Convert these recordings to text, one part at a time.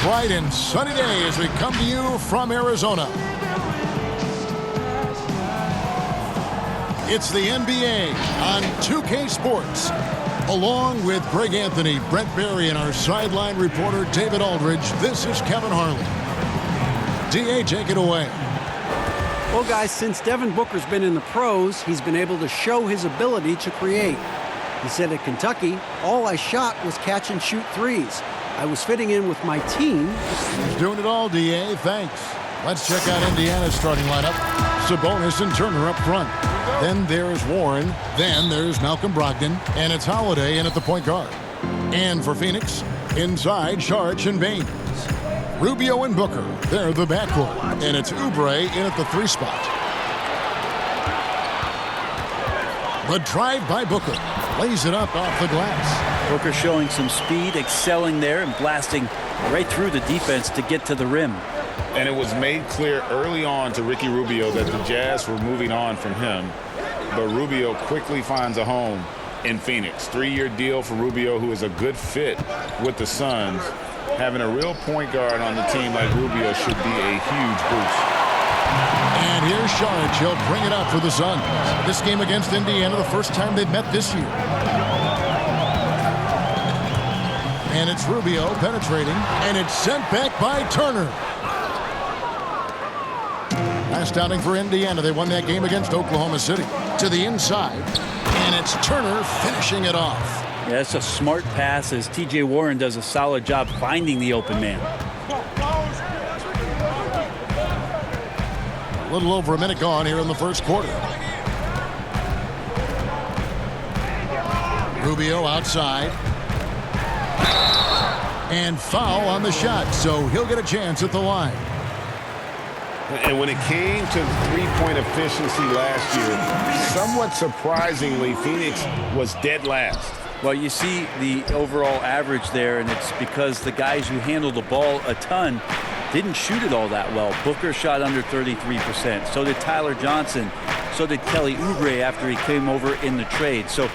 bright and sunny day as we come to you from Arizona. It's the NBA on 2K Sports. Along with Greg Anthony, Brent Barry, and our sideline reporter David Aldridge, this is Kevin Harlan. DA, take it away. Well, guys, since Devin Booker's been in the pros, he's been able to show his ability to create. He said at Kentucky, all I shot was catch and shoot threes. I was fitting in with my team. He's doing it all, DA. Thanks. Let's check out Indiana's starting lineup. Sabonis and Turner up front. Then there's Warren. Then there's Malcolm Brogdon. And it's Holiday in at the point guard. And for Phoenix, inside Saric and Baines. Rubio and Booker, they're the backcourt. And it's Oubre in at the 3 spot. The drive by Booker. Lays it up off the glass. Booker showing some speed, excelling there, and blasting right through the defense to get to the rim. And it was made clear early on to Ricky Rubio that the Jazz were moving on from him. But Rubio quickly finds a home in Phoenix. 3-year deal for Rubio, who is a good fit with the Suns. Having a real point guard on the team like Rubio should be a huge boost. And here's Saric. He'll bring it up for the Suns. This game against Indiana, the first time they've met this year. And it's Rubio penetrating, and it's sent back by Turner. Last outing for Indiana, they won that game against Oklahoma City. To the inside, and it's Turner finishing it off. Yeah, it's a smart pass as T.J. Warren does a solid job finding the open man. A little over a minute gone here in the first quarter. Rubio outside. And foul on the shot, so he'll get a chance at the line. And when it came to three-point efficiency last year, somewhat surprisingly, Phoenix was dead last. Well, you see the overall average there, and it's because the guys who handle the ball a ton didn't shoot it all that well. Booker shot under 33%. So did Tyler Johnson. So did Kelly Oubre after he came over in the trade. So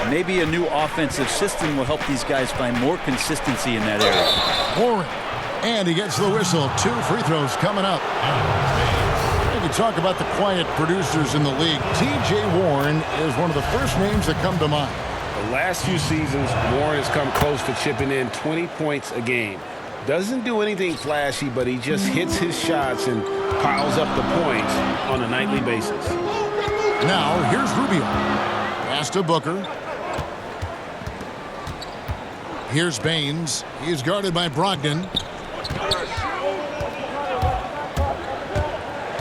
maybe a new offensive system will help these guys find more consistency in that area. Warren. And he gets the whistle. 2 free throws coming up. If you talk about the quiet producers in the league, T.J. Warren is one of the first names that come to mind. The last few seasons, Warren has come close to chipping in 20 points a game. Doesn't do anything flashy, but he just hits his shots and piles up the points on a nightly basis. Now, here's Rubio. Pass to Booker. Here's Baines. He's guarded by Brogdon.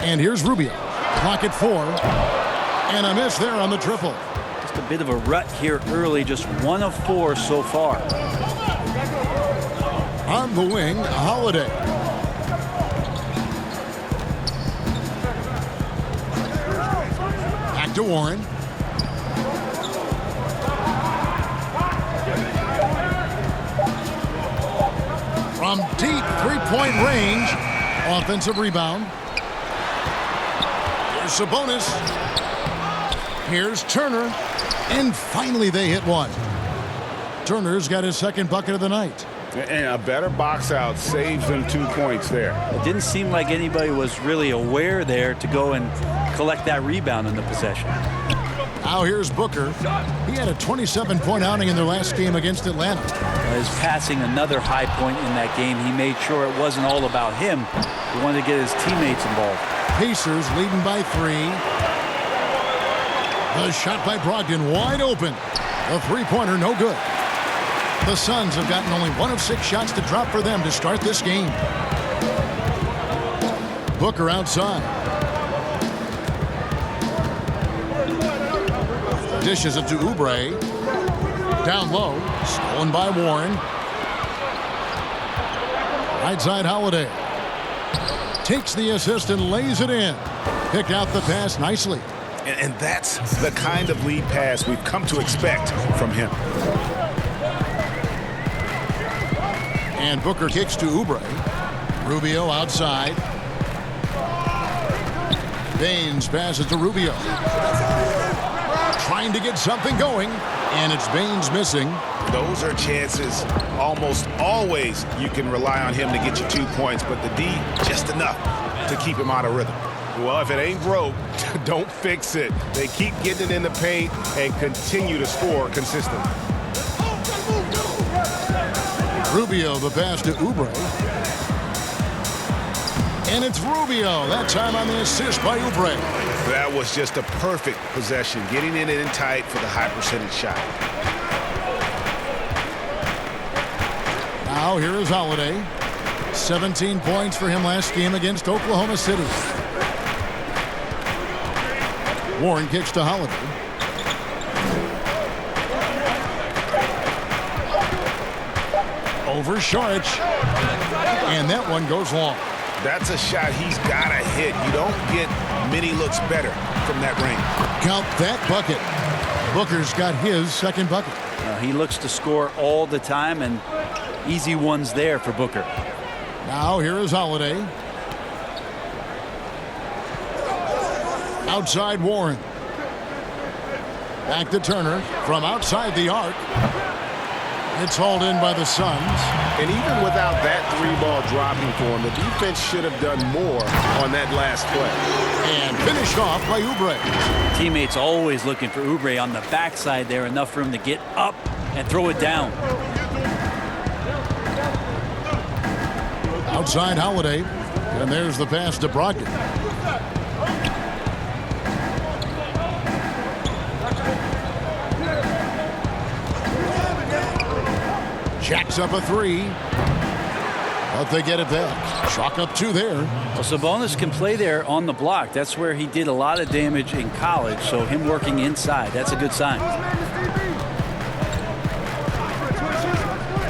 And here's Rubio. Clock at 4. And a miss there on the triple. Just a bit of a rut here early. Just 1 of 4 so far. On the wing, Holiday. Back to Warren. From deep three-point range. Offensive rebound. Here's Sabonis. Here's Turner. And finally they hit one. Turner's got his second bucket of the night. And a better box out saves them 2 points there. It didn't seem like anybody was really aware there to go and collect that rebound in the possession. Now here's Booker. He had a 27-point outing in their last game against Atlanta. His passing another high point in that game. He made sure it wasn't all about him. He wanted to get his teammates involved. Pacers leading by 3. The shot by Brogdon wide open. The three-pointer no good. The Suns have gotten only 1 of 6 shots to drop for them to start this game. Booker outside. Dishes it to Oubre. Down low. Stolen by Warren. Right side Holiday. Takes the assist and lays it in. Picked out the pass nicely. And that's the kind of lead pass we've come to expect from him. And Booker kicks to Oubre. Rubio outside. Baines passes to Rubio. Trying to get something going. And it's Baines missing. Those are chances almost always you can rely on him to get you 2 points, but the D, just enough to keep him out of rhythm. Well, if it ain't broke, don't fix it. They keep getting it in the paint and continue to score consistently. Rubio, the pass to Oubre. And it's Rubio, that time on the assist by Oubre. That was just a perfect possession, getting it in tight for the high percentage shot. Now here is Holiday. 17 points for him last game against Oklahoma City. Warren kicks to Holiday. Over Saric. And that one goes long. That's a shot he's got to hit. You don't get many looks better from that range. Count that bucket. Booker's got his second bucket. He looks to score all the time, and easy ones there for Booker. Now here is Holiday. Outside Warren. Back to Turner from outside the arc. It's hauled in by the Suns. And even without that three ball dropping for him, the defense should have done more on that last play. And finished off by Oubre. Teammates always looking for Oubre on the backside there, enough for him to get up and throw it down. Outside Holiday. And there's the pass to Brogdon. Jacks up a three. But they get it back. Chalk up two there. Well, Sabonis can play there on the block. That's where he did a lot of damage in college. So him working inside, that's a good sign.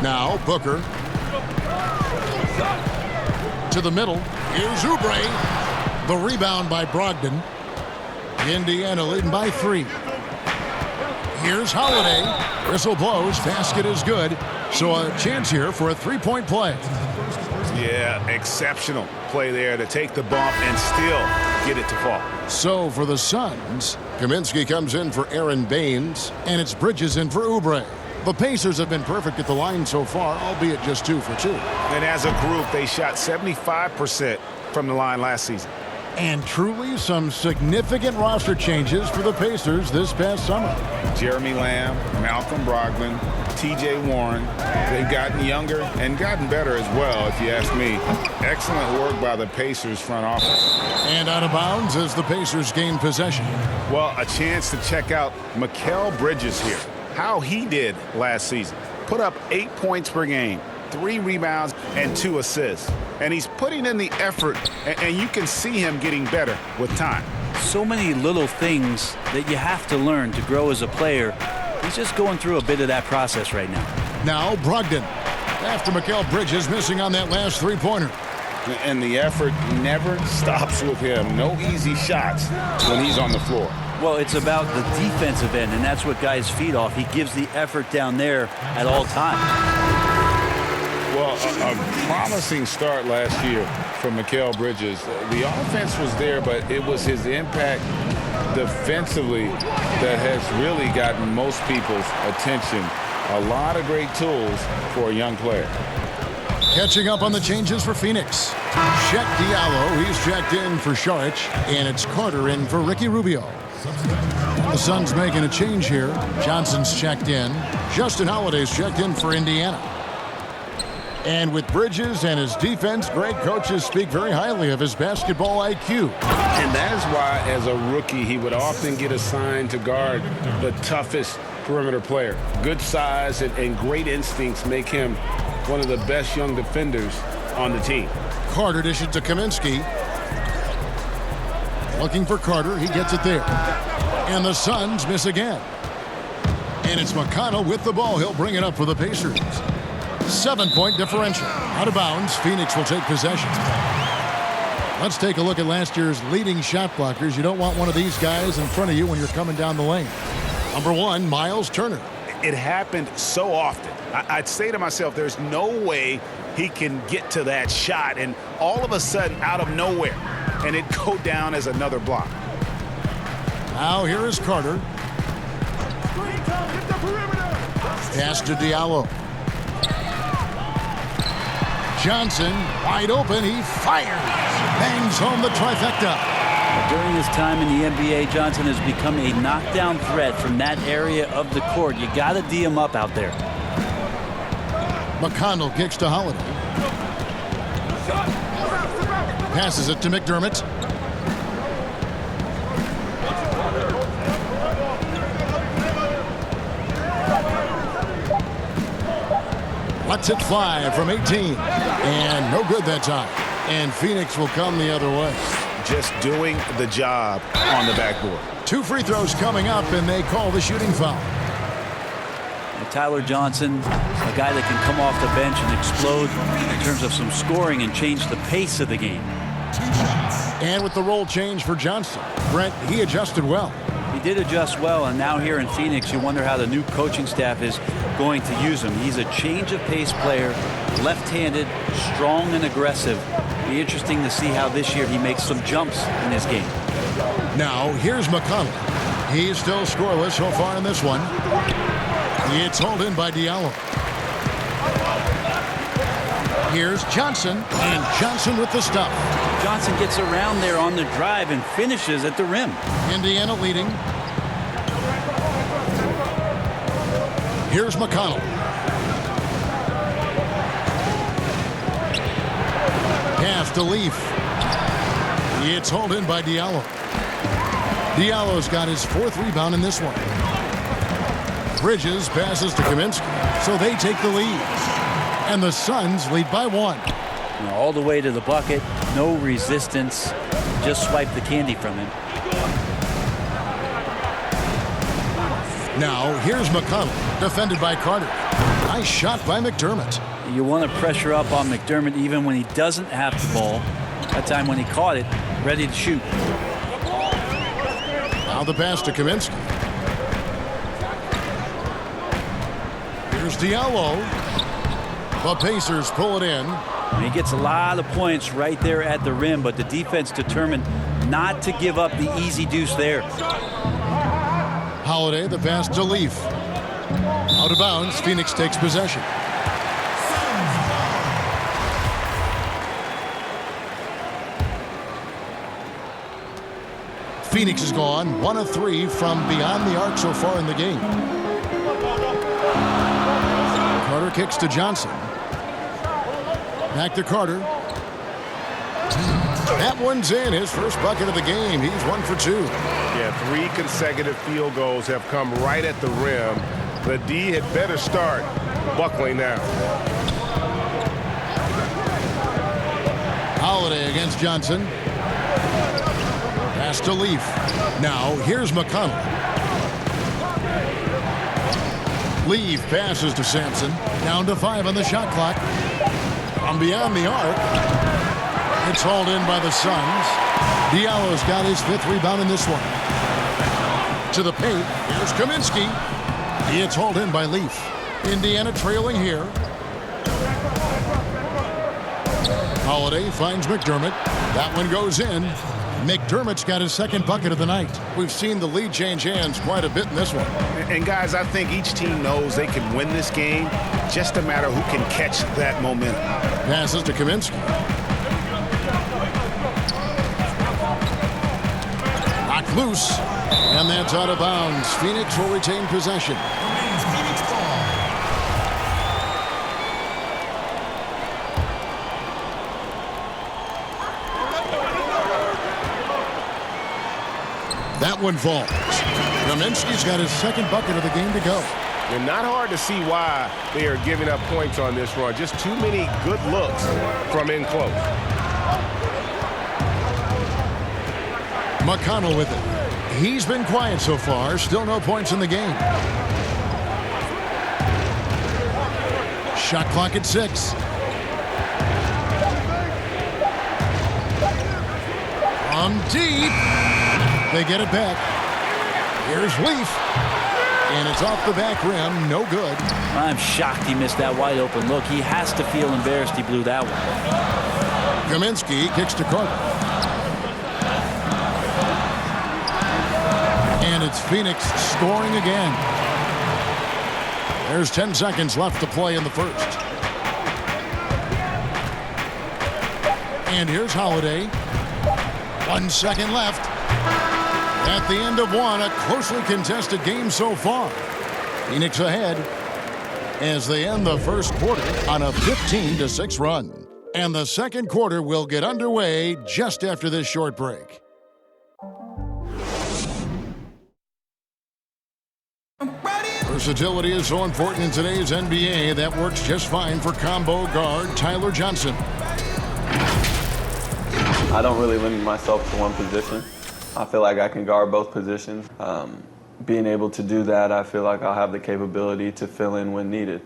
Now Booker. To the middle. Here's Oubre. The rebound by Brogdon. Indiana leading by 3. Here's Holiday. Whistle blows. Basket is good. So a chance here for a three-point play. Yeah, exceptional play there to take the bump and still get it to fall. So for the Suns, Kaminsky comes in for Aaron Baines, and it's Bridges in for Oubre. The Pacers have been perfect at the line so far, albeit just 2 for 2. And as a group, they shot 75% from the line last season. And truly some significant roster changes for the Pacers this past summer. Jeremy Lamb, Malcolm Brogdon, T.J. Warren. They've gotten younger and gotten better as well, if you ask me. Excellent work by the Pacers front office. And out of bounds as the Pacers gain possession. Well, a chance to check out Mikal Bridges here. How he did last season. Put up 8 points per game, 3 rebounds, and 2 assists. And he's putting in the effort, and you can see him getting better with time. So many little things that you have to learn to grow as a player. He's just going through a bit of that process right now. Now Brogdon. After Mikal Bridges missing on that last three-pointer. And the effort never stops with him. No easy shots when he's on the floor. Well, it's about the defensive end, and that's what guys feed off. He gives the effort down there at all times. Well, a promising start last year from Mikal Bridges. The offense was there, but it was his impact defensively that has really gotten most people's attention. A lot of great tools for a young player. Catching up on the changes for Phoenix. Chet Diallo, he's checked in for Saric, and it's Carter in for Ricky Rubio. The Suns making a change here. Johnson's checked in. Justin Holiday's checked in for Indiana. And with Bridges and his defense, great coaches speak very highly of his basketball IQ. And that is why, as a rookie, he would often get assigned to guard the toughest perimeter player. Good size and great instincts make him one of the best young defenders on the team. Carter dishes to Kaminsky. Looking for Carter. He gets it there. And the Suns miss again. And it's McConnell with the ball. He'll bring it up for the Pacers. 7-point differential. Out of bounds. Phoenix will take possession. Let's take a look at last year's leading shot blockers. You don't want one of these guys in front of you when you're coming down the lane. Number 1, Miles Turner. It happened so often. I'd say to myself, there's no way he can get to that shot, and all of a sudden, out of nowhere, and it go down as another block. Now here is Carter. Pass to Diallo. Johnson, wide open, he fires. Bangs home the trifecta. During his time in the NBA, Johnson has become a knockdown threat from that area of the court. You got to D him up out there. McConnell kicks to Holiday. Passes it to McDermott. Lets it fly from 18. And no good that time. And Phoenix will come the other way. Just doing the job on the backboard. 2 free throws coming up, and they call the shooting foul. And Tyler Johnson, a guy that can come off the bench and explode in terms of some scoring and change the pace of the game. And with the role change for Johnson, Brent, he adjusted well. He did adjust well, and now here in Phoenix, you wonder how the new coaching staff is going to use him. He's a change-of-pace player, left-handed, strong and aggressive. Be interesting to see how this year he makes some jumps in his game. Now, here's McConnell. He's still scoreless so far in this one. It's hauled in by Diallo. Here's Johnson, and Johnson with the stuff. Johnson gets around there on the drive and finishes at the rim. Indiana leading. Here's McConnell. Pass to Leaf. It's hauled in by Diallo. Diallo's got his 4th rebound in this one. Bridges passes to Kaminsky, so they take the lead. And the Suns lead by 1. All the way to the bucket, no resistance, just swipe the candy from him. Now, here's McConnell, defended by Carter. Nice shot by McDermott. You want to pressure up on McDermott even when he doesn't have the ball. That time when he caught it, ready to shoot. Now the pass to Kaminsky. Here's Diallo. The Pacers pull it in. He gets a lot of points right there at the rim, but the defense determined not to give up the easy deuce there. Holiday, the pass to Leaf. Out of bounds, Phoenix takes possession. Phoenix has gone 1 of 3 from beyond the arc so far in the game. Carter kicks to Johnson. Back to Carter. That one's in. His first bucket of the game. He's 1 for 2. Yeah, 3 consecutive field goals have come right at the rim. The D had better start buckling now. Holiday against Johnson. Pass to Leaf. Now here's McConnell. Leaf passes to Sampson. Down to 5 on the shot clock. From beyond the arc. It's hauled in by the Suns. Diallo's got his 5th rebound in this one. To the paint. Here's Kaminsky. It's hauled in by Leaf. Indiana trailing here. Holiday finds McDermott. That one goes in. McDermott's got his 2nd bucket of the night. We've seen the lead change hands quite a bit in this one. And guys, I think each team knows they can win this game. Just a matter who can catch that momentum. Passes to Kaminsky. Knocked loose. And that's out of bounds. Phoenix will retain possession. That one falls. Kaminsky's got his 2nd bucket of the game to go. And not hard to see why they are giving up points on this run. Just too many good looks from in close. McConnell with it. He's been quiet so far. Still no points in the game. Shot clock at 6. From deep. They get it back. Here's Leaf. And it's off the back rim. No good. I'm shocked he missed that wide open look. He has to feel embarrassed he blew that one. Kaminsky kicks to Carter. And it's Phoenix scoring again. There's 10 seconds left to play in the first. And here's Holiday. 1 second left. At the end of one, a closely contested game so far. Phoenix ahead as they end the first quarter on a 15-6 run. And the second quarter will get underway just after this short break. Versatility is so important in today's NBA. That works just fine for combo guard Tyler Johnson. I don't really limit myself to one position. I feel like I can guard both positions. Being able to do that, I feel like I'll have the capability to fill in when needed.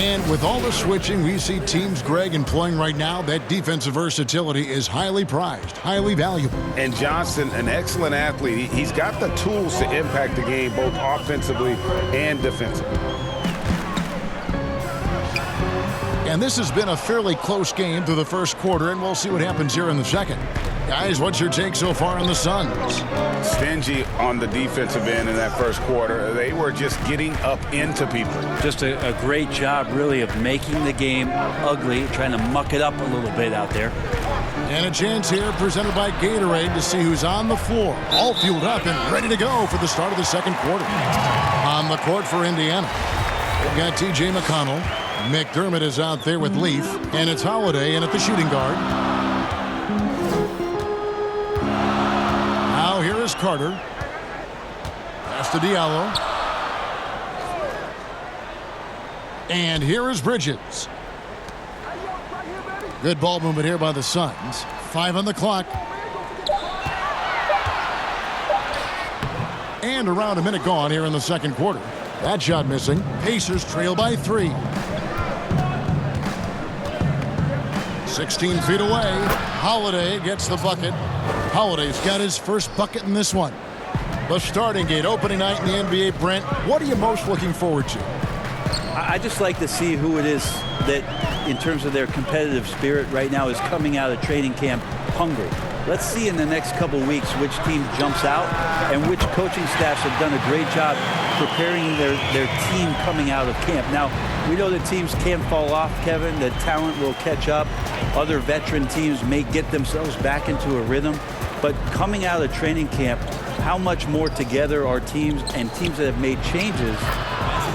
And with all the switching we see teams, Greg, employing right now, that defensive versatility is highly prized, highly valuable. And Johnson, an excellent athlete. He's got the tools to impact the game both offensively and defensively. And this has been a fairly close game through the first quarter, and we'll see what happens here in the second. Guys, what's your take so far on the Suns? Stingy on the defensive end in that first quarter. They were just getting up into people. Just a great job, really, of making the game ugly, trying to muck it up a little bit out there. And a chance here presented by Gatorade to see who's on the floor. All fueled up and ready to go for the start of the second quarter. On the court for Indiana, they've got T.J. McConnell. McDermott is out there with Leaf, and it's Holiday in at the shooting guard. Now here is Carter. Pass to Diallo. And here is Bridges. Good ball movement here by the Suns. 5 on the clock. And around a minute gone here in the second quarter. That shot missing. Pacers trail by 3. 16 feet away. Holiday gets the bucket. Holiday's got his first bucket in this one. The starting gate, opening night in the NBA. Brent, what are you most looking forward to? I just like to see who it is that, in terms of their competitive spirit right now, is coming out of training camp hungry. Let's see in the next couple weeks which team jumps out and which coaching staffs have done a great job preparing their team coming out of camp. Now, we know that teams can fall off, Kevin. That talent will catch up. Other veteran teams may get themselves back into a rhythm. But coming out of training camp, how much more together are teams and teams that have made changes?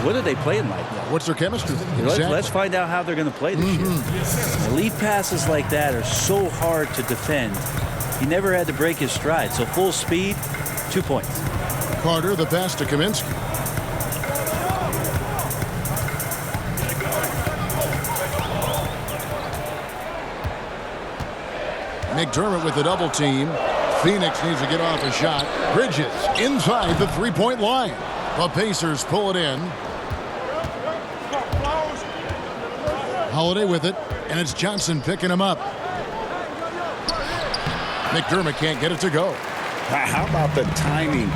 What are they playing like? What's their chemistry? Exactly. Let's find out how they're going to play this year. Elite passes like that are so hard to defend. He never had to break his stride. So full speed, 2 points. Carter, the pass to Kaminsky. McDermott with the double team. Phoenix needs to get off a shot. Bridges inside the three-point line. The Pacers pull it in. Holiday with it, and it's Johnson picking him up. McDermott can't get it to go. How about the timing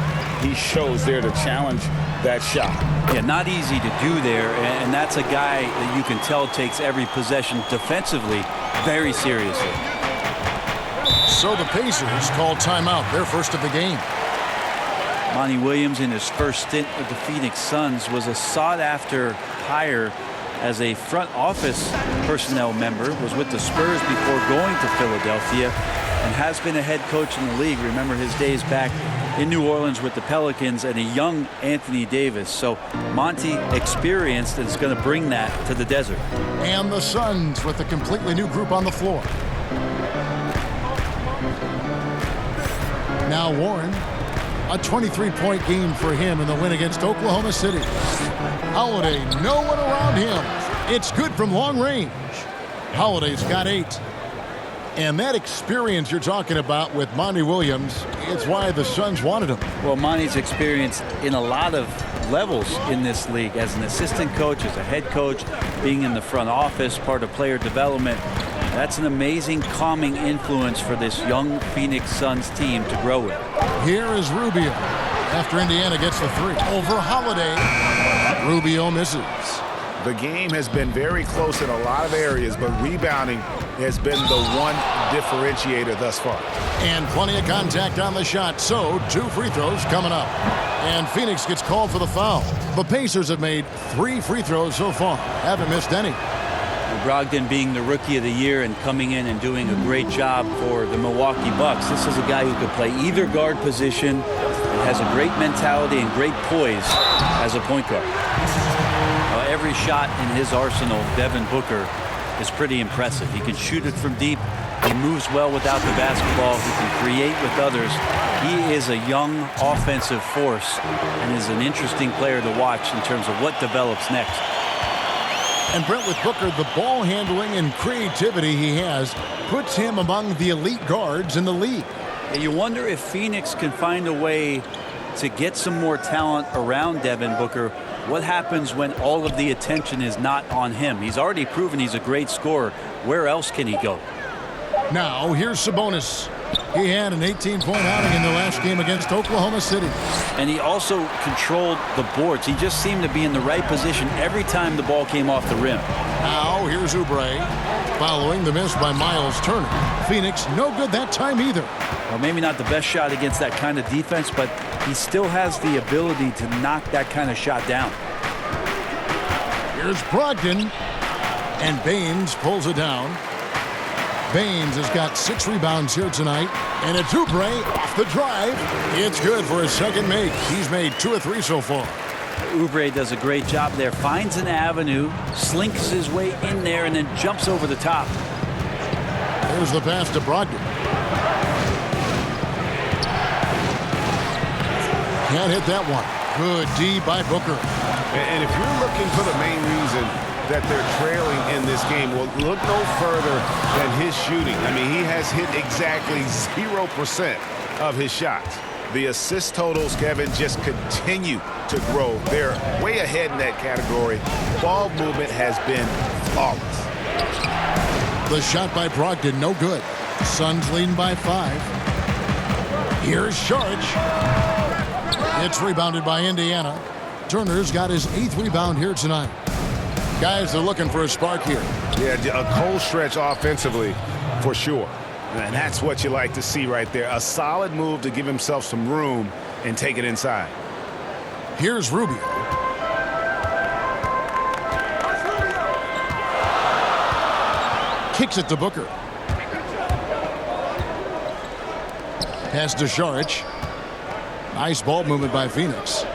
he shows there to challenge that shot? Yeah, not easy to do there, and that's a guy that you can tell takes every possession defensively very seriously. So the Pacers call timeout, their first of the game. Monty Williams, in his first stint with the Phoenix Suns, was a sought-after hire as a front office personnel member, was with the Spurs before going to Philadelphia, and has been a head coach in the league. Remember his days back in New Orleans with the Pelicans and a young Anthony Davis. So Monty, experienced, and is going to bring that to the desert. And the Suns with a completely new group on the floor. Now Warren, a 23-point game for him in the win against Oklahoma City. Holiday, no one around him. It's good from long range. Holiday's got 8. And that experience you're talking about with Monty Williams, it's why the Suns wanted him. Well, Monty's experience in a lot of levels in this league, as an assistant coach, as a head coach, being in the front office, part of player development. That's an amazing calming influence for this young Phoenix Suns team to grow with. Here is Rubio after Indiana gets the 3. Over Holiday. Rubio misses. The game has been very close in a lot of areas, but rebounding has been the one differentiator thus far. And plenty of contact on the shot, so 2 free throws coming up. And Phoenix gets called for the foul. The Pacers have made 3 free throws so far. Haven't missed any. Brogdon being the Rookie of the Year and coming in and doing a great job for the Milwaukee Bucks. This is a guy who could play either guard position and has a great mentality and great poise as a point guard. Every shot in his arsenal, Devin Booker, is pretty impressive. He can shoot it from deep. He moves well without the basketball. He can create with others. He is a young offensive force and is an interesting player to watch in terms of what develops next. And Brent, with Booker, the ball handling and creativity he has puts him among the elite guards in the league. And you wonder if Phoenix can find a way to get some more talent around Devin Booker. What happens when all of the attention is not on him? He's already proven he's a great scorer. Where else can he go? Now, here's Sabonis. He had an 18-point outing in the last game against Oklahoma City. And he also controlled the boards. He just seemed to be in the right position every time the ball came off the rim. Now, here's Oubre. Following the miss by Miles Turner. Phoenix, no good that time either. Well, maybe not the best shot against that kind of defense, but he still has the ability to knock that kind of shot down. Here's Brogdon. And Baines pulls it down. Baines has got 6 rebounds here tonight. And it's Oubre off the drive. It's good for his second make. He's made 2 of 3 so far. Oubre does a great job there. Finds an avenue, slinks his way in there, and then jumps over the top. Here's the pass to Brogdon. Can't hit that one. Good D by Booker. And if you're looking for the main reason that they're trailing in this game, well, look no further than his shooting. I mean, he has hit exactly 0% of his shots. The assist totals, Kevin, just continue to grow. They're way ahead in that category. Ball movement has been flawless. The shot by Brogdon, no good. Suns leading by 5. Here's Sharge. It's rebounded by Indiana. Turner's got his 8th rebound here tonight. Guys are looking for a spark here. Yeah, a cold stretch offensively for sure. And that's what you like to see right there. A solid move to give himself some room and take it inside. Here's Rubio. Kicks it to Booker. Pass to Saric. Nice ball movement by Phoenix.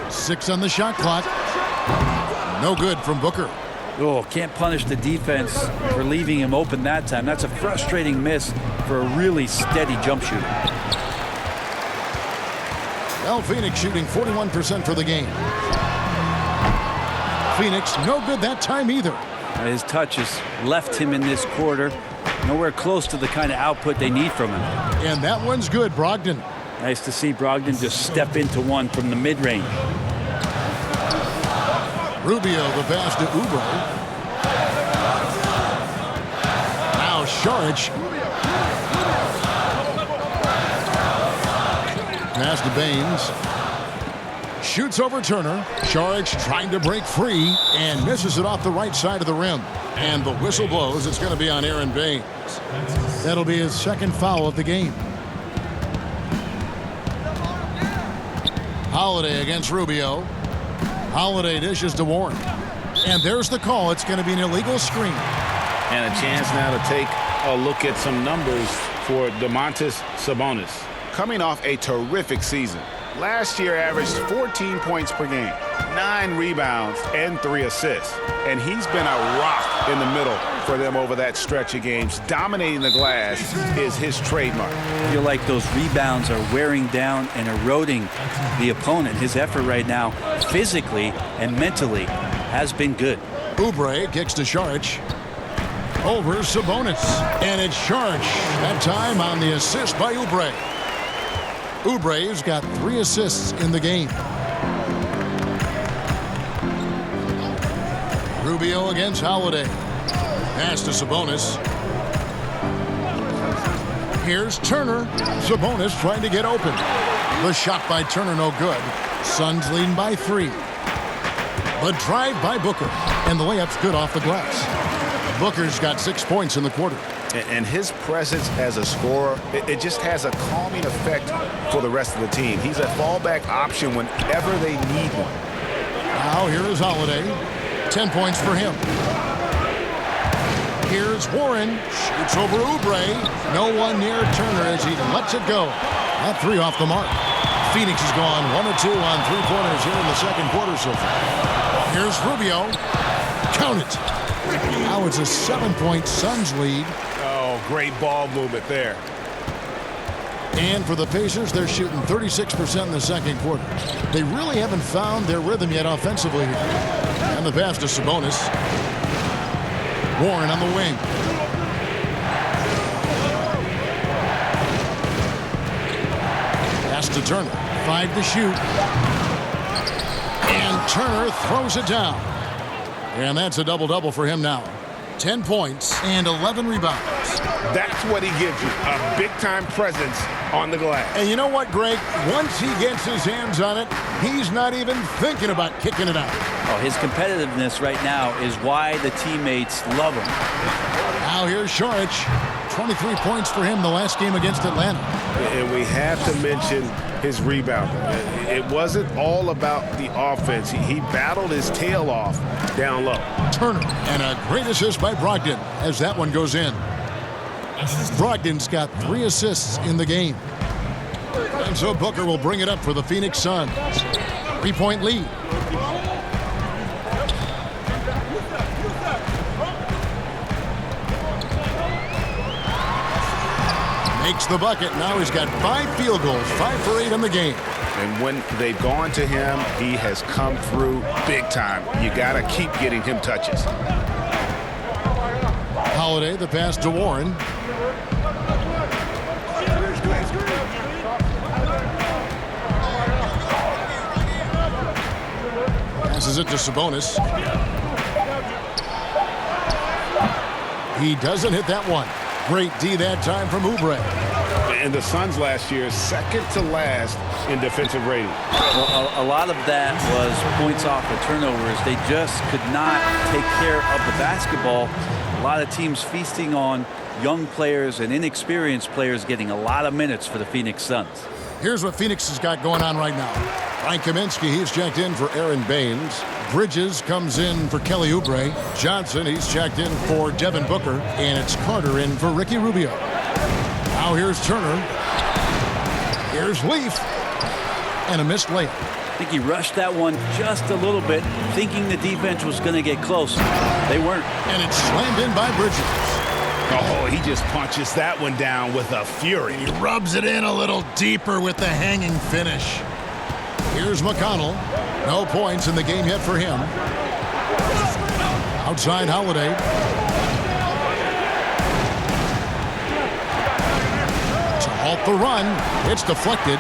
6 on the shot clock. No good from Booker. Oh, can't punish the defense for leaving him open that time. That's a frustrating miss for a really steady jump shooter. Well, Phoenix shooting 41% for the game. Phoenix, no good that time either. His touch has left him in this quarter. Nowhere close to the kind of output they need from him. And that one's good, Brogdon. Nice to see Brogdon just step into one from the mid-range. Rubio, the pass to Oubre. Now Saric. Pass to Baines. Shoots over Turner. Saric trying to break free and misses it off the right side of the rim. And the whistle blows. It's going to be on Aaron Baines. That'll be his 2nd foul of the game. Holiday against Rubio. Holiday dishes to Warren. And there's the call. It's going to be an illegal screen. And a chance now to take a look at some numbers for Domantas Sabonis. Coming off a terrific season. Last year averaged 14 points per game, 9 rebounds, and 3 assists. And he's been a rock in the middle for them over that stretch of games. Dominating the glass is his trademark. I feel like those rebounds are wearing down and eroding the opponent. His effort right now, physically and mentally, has been good. Oubre kicks to Saric. Over Sabonis. And it's Saric. That time on the assist by Oubre. Oubre's got 3 assists in the game. Rubio against Holiday. Pass to Sabonis. Here's Turner. Sabonis trying to get open. The shot by Turner no good. Suns leading by 3. The drive by Booker, and the layup's good off the glass. Booker's got 6 points in the quarter. And his presence as a scorer, it just has a calming effect for the rest of the team. He's a fallback option whenever they need one. Now here is Holiday. 10 points for him. Here's Warren. Shoots over Oubre. No one near Turner as he lets it go. That 3 off the mark. Phoenix has gone 1 of 2 on 3-pointers here in the second quarter so far. Here's Rubio. Count it. Now it's a 7-point Suns lead. Oh, great ball movement there. And for the Pacers, they're shooting 36% in the second quarter. They really haven't found their rhythm yet offensively here. And the pass to Sabonis. Warren on the wing. Pass to Turner. 5 to shoot. And Turner throws it down. And that's a double-double for him now. 10 points and 11 rebounds. That's what he gives you, a big-time presence on the glass. And you know what, Greg? Once he gets his hands on it, he's not even thinking about kicking it out. Oh, his competitiveness right now is why the teammates love him. Now here's Saric. 23 points for him the last game against Atlanta. And we have to mention his rebound. It wasn't all about the offense. He battled his tail off down low. Turner, and a great assist by Brogdon as that one goes in. Brogdon's got 3 assists in the game. And so Booker will bring it up for the Phoenix Suns. 3-point lead. Makes the bucket. Now he's got 5 field goals, 5 for 8 in the game. And when they've gone to him, he has come through big time. You got to keep getting him touches. Holiday, the pass to Warren. Passes it to Sabonis. He doesn't hit that one. Great D that time from Oubre. And the Suns last year, second to last in defensive rating. Well, a lot of that was points off of turnovers. They just could not take care of the basketball. A lot of teams feasting on young players and inexperienced players getting a lot of minutes for the Phoenix Suns. Here's what Phoenix has got going on right now. Frank Kaminsky, he's checked in for Aaron Baines. Bridges comes in for Kelly Oubre. Johnson, he's checked in for Devin Booker. And it's Carter in for Ricky Rubio. Now here's Turner. Here's Leaf. And a missed layup. I think he rushed that one just a little bit, thinking the defense was going to get close. They weren't. And it's slammed in by Bridges. Oh, he just punches that one down with a fury. He rubs it in a little deeper with the hanging finish. Here's McConnell. No points in the game yet for him. Outside Holiday. To halt the run. It's deflected.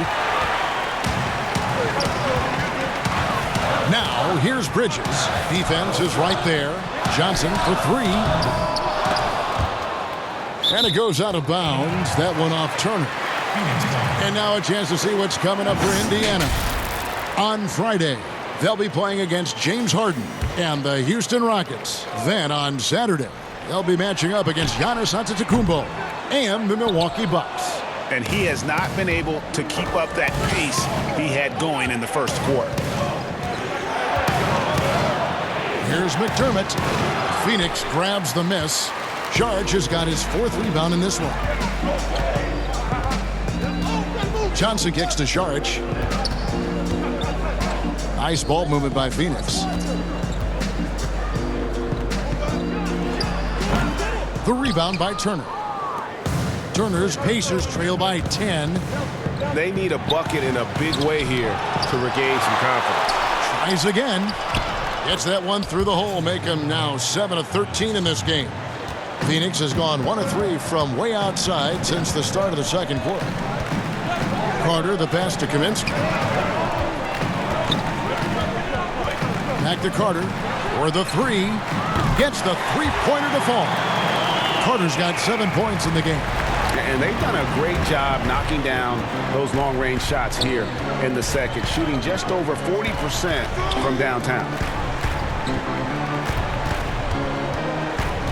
Now here's Bridges. Defense is right there. Johnson for 3. And it goes out of bounds. That one off Turner. And now a chance to see what's coming up for Indiana. On Friday, they'll be playing against James Harden and the Houston Rockets. Then on Saturday, they'll be matching up against Giannis Antetokounmpo and the Milwaukee Bucks. And he has not been able to keep up that pace he had going in the first quarter. Here's McDermott. Phoenix grabs the miss. Saric has got his 4th rebound in this one. Johnson kicks to Saric. Nice ball movement by Phoenix. The rebound by Turner. Turner's Pacers trail by 10. They need a bucket in a big way here to regain some confidence. Tries again. Gets that one through the hole. Make him now 7 of 13 in this game. Phoenix has gone 1 of 3 from way outside since the start of the second quarter. Carter, the pass to Kaminsky. Back to Carter for the 3. Gets the 3-pointer to fall. Carter's got 7 points in the game. And they've done a great job knocking down those long-range shots here in the second, shooting just over 40% from downtown.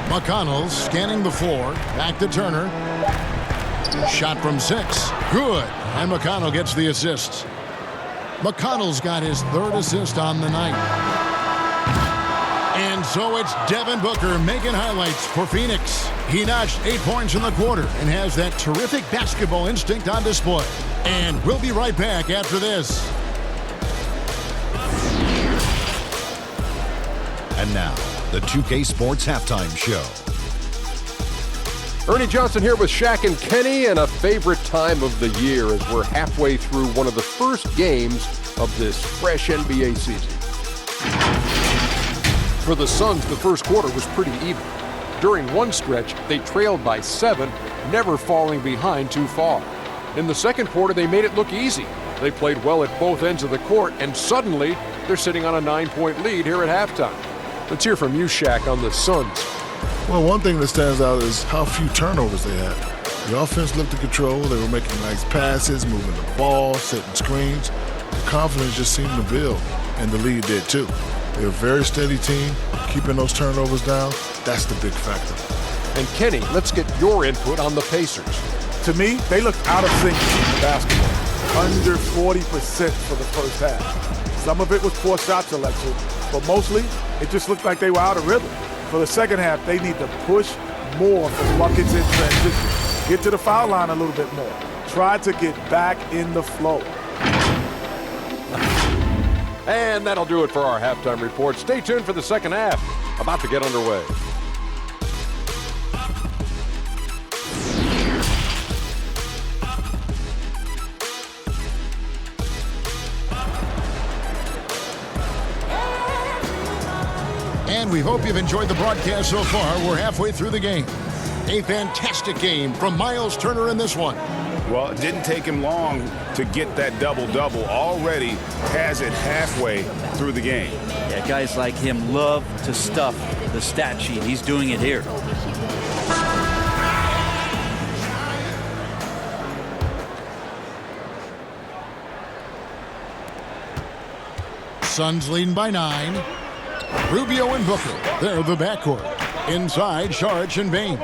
McConnell scanning the floor. Back to Turner. Shot from 6. Good. And McConnell gets the assist. McConnell's got his 3rd assist on the night. And so it's Devin Booker making highlights for Phoenix. He notched 8 points in the quarter and has that terrific basketball instinct on display. And we'll be right back after this. And now, the 2K Sports Halftime Show. Ernie Johnson here with Shaq and Kenny, and a favorite time of the year as we're halfway through one of the first games of this fresh NBA season. For the Suns, the first quarter was pretty even. During one stretch, they trailed by 7, never falling behind too far. In the second quarter, they made it look easy. They played well at both ends of the court, and suddenly, they're sitting on a 9-point lead here at halftime. Let's hear from you, Shaq, on the Suns. Well, one thing that stands out is how few turnovers they had. The offense looked in control. They were making nice passes, moving the ball, setting screens. The confidence just seemed to build, and the lead did too. They're a very steady team, keeping those turnovers down. That's the big factor. And Kenny, let's get your input on the Pacers. To me, they looked out of sync in basketball. Under 40% for the first half. Some of it was poor shot selection, but mostly it just looked like they were out of rhythm. For the second half, they need to push more for buckets in transition. Get to the foul line a little bit more. Try to get back in the flow. And that'll do it for our halftime report. Stay tuned for the second half. About to get underway. And we hope you've enjoyed the broadcast so far. We're halfway through the game. A fantastic game from Miles Turner in this one. Well, it didn't take him long to get that double-double. Already has it halfway through the game. Yeah, guys like him love to stuff the stat sheet. He's doing it here. Suns leading by 9. Rubio and Booker, they're the backcourt. Inside, Saric and Baines.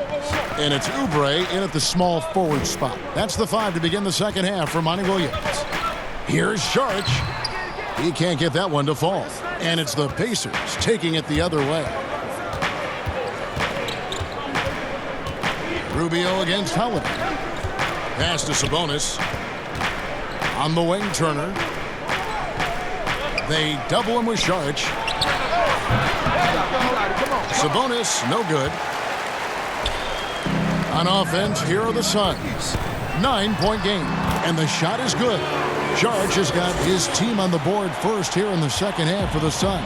And it's Oubre in at the small forward spot. That's the 5 to begin the second half for Monty Williams. Here's Saric. He can't get that one to fall. And it's the Pacers taking it the other way. Rubio against Holiday. Pass to Sabonis. On the wing, Turner. They double him with Saric. Sabonis, no good. On offense, here are the Suns. 9-point game, and the shot is good. Saric has got his team on the board first here in the second half for the Suns.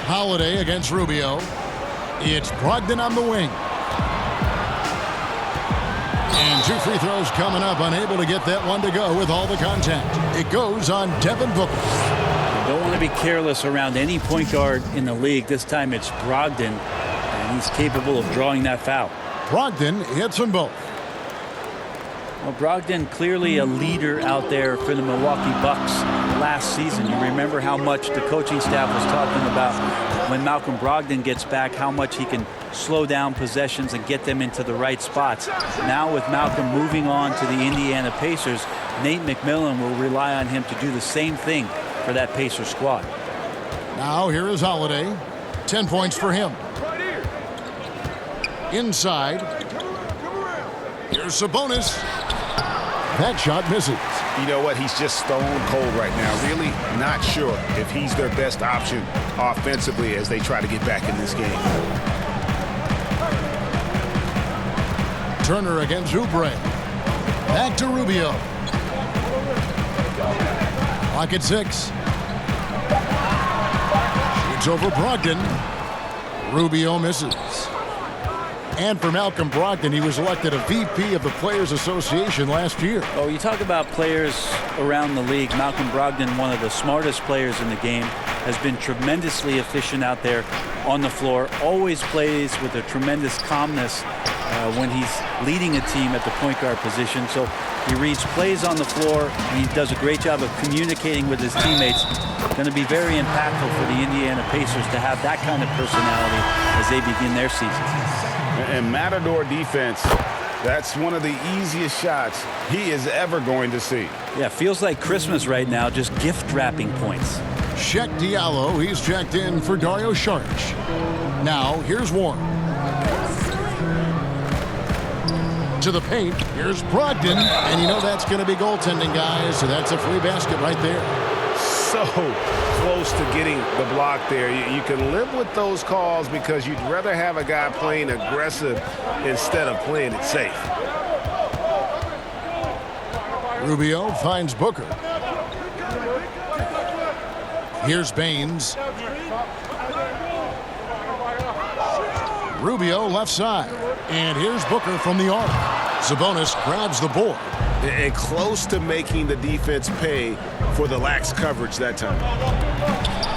Holiday against Rubio. It's Brogdon on the wing. And 2 free throws coming up, unable to get that one to go with all the contact. It goes on Devin Booker. Don't want to be careless around any point guard in the league. This time it's Brogdon, and he's capable of drawing that foul. Brogdon hits them both. Well, Brogdon clearly a leader out there for the Milwaukee Bucks last season. You remember how much the coaching staff was talking about when Malcolm Brogdon gets back, how much he can slow down possessions and get them into the right spots. Now with Malcolm moving on to the Indiana Pacers, Nate McMillan will rely on him to do the same thing for that Pacers squad. Now here is Holiday. 10 points for him. Inside. Here's Sabonis. That shot misses. You know what? He's just stone cold right now. Really not sure if he's their best option offensively as they try to get back in this game. Turner against Oubre. Back to Rubio. Clock at 6. Shoots over Brogdon. Rubio misses. And for Malcolm Brogdon, he was elected a VP of the Players Association last year. Oh, you talk about players around the league. Malcolm Brogdon, one of the smartest players in the game, has been tremendously efficient out there on the floor. Always plays with a tremendous calmness when he's leading a team at the point guard position. So he reads plays on the floor, and he does a great job of communicating with his teammates. Going to be very impactful for the Indiana Pacers to have that kind of personality as they begin their season. And Matador defense, that's one of the easiest shots he is ever going to see. Yeah, feels like Christmas right now, just gift wrapping points. Check Diallo. He's checked in for Dario Saric. Now, here's Warren. To the paint. Here's Brogdon. And you know that's going to be goaltending, guys. So that's a free basket right there. So close to getting the block there. You can live with those calls because you'd rather have a guy playing aggressive instead of playing it safe. Rubio finds Booker. Here's Baines. Rubio left side. And here's Booker from the arc. Sabonis grabs the board. And close to making the defense pay for the lax coverage that time.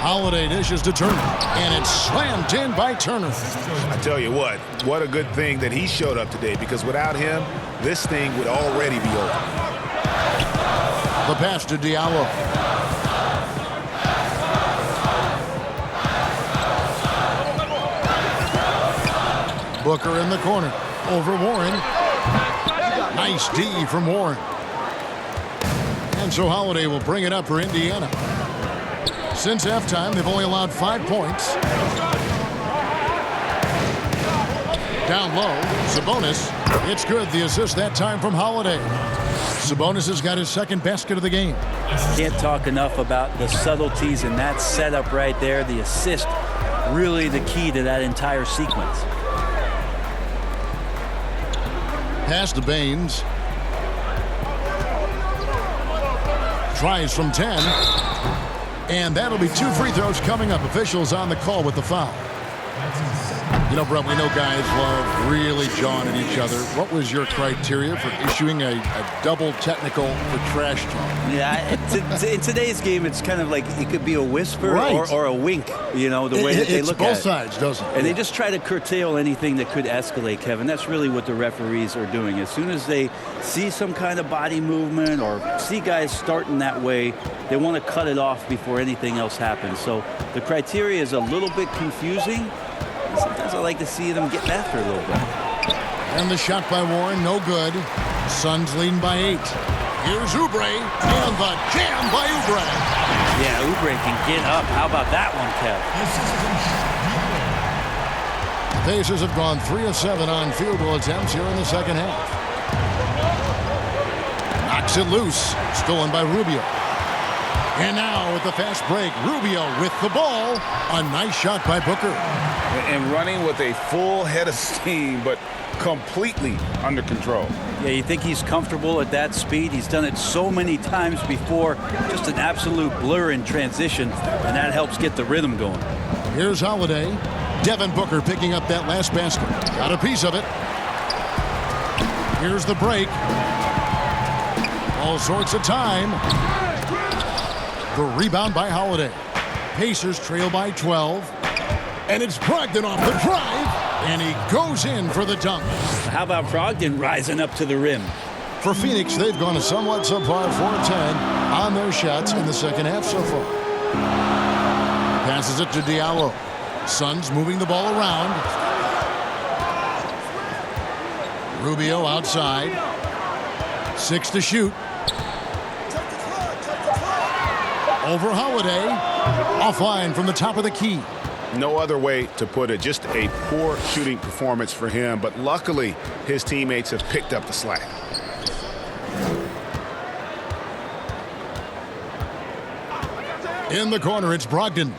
Holiday dishes to Turner. And it's slammed in by Turner. I tell you what a good thing that he showed up today, because without him, this thing would already be over. The pass to Diallo. Booker in the corner. Over Warren. Nice D from Warren. And so Holiday will bring it up for Indiana. Since halftime, they've only allowed 5 points. Down low, Sabonis. It's good. The assist that time from Holiday. Sabonis has got his second basket of the game. Can't talk enough about the subtleties in that setup right there. The assist, really the key to that entire sequence. Pass to Baines. Tries from 10. And that'll be 2 free throws coming up. Officials on the call with the foul. You know, Brett, we know guys love really jawing at each other. What was your criteria for issuing a double technical for trash talk? Yeah, in today's game, it's kind of like it could be a whisper Right. or a wink, you know, the way that they look at it. It's both sides, doesn't it? And they just try to curtail anything that could escalate, Kevin. That's really what the referees are doing. As soon as they see some kind of body movement or see guys starting that way, they want to cut it off before anything else happens. So the criteria is a little bit confusing. Sometimes I like to see them getting after a little bit. And the shot by Warren, no good. Suns leading by 8. Here's Oubre, and the jam by Oubre. Yeah, Oubre can get up. How about that one, Kev? The Pacers have gone 3 of 7 on field goal attempts here in the second half. Knocks it loose. Stolen by Rubio. And now with the fast break, Rubio with the ball. A nice shot by Booker. And running with a full head of steam, but completely under control. Yeah, you think he's comfortable at that speed? He's done it so many times before. Just an absolute blur in transition, and that helps get the rhythm going. Here's Holiday. Devin Booker picking up that last basket. Got a piece of it. Here's the break. All sorts of time. The rebound by Holiday. Pacers trail by 12. And it's Brogdon off the drive. And he goes in for the dunk. How about Brogdon rising up to the rim? For Phoenix, they've gone a somewhat subpar 4-10 on their shots in the second half so far. Passes it to Diallo. Suns moving the ball around. Rubio outside. 6 to shoot. Over Holiday. Offline from the top of the key. No other way to put it. Just a poor shooting performance for him, but luckily his teammates have picked up the slack. In the corner, it's Brogdon.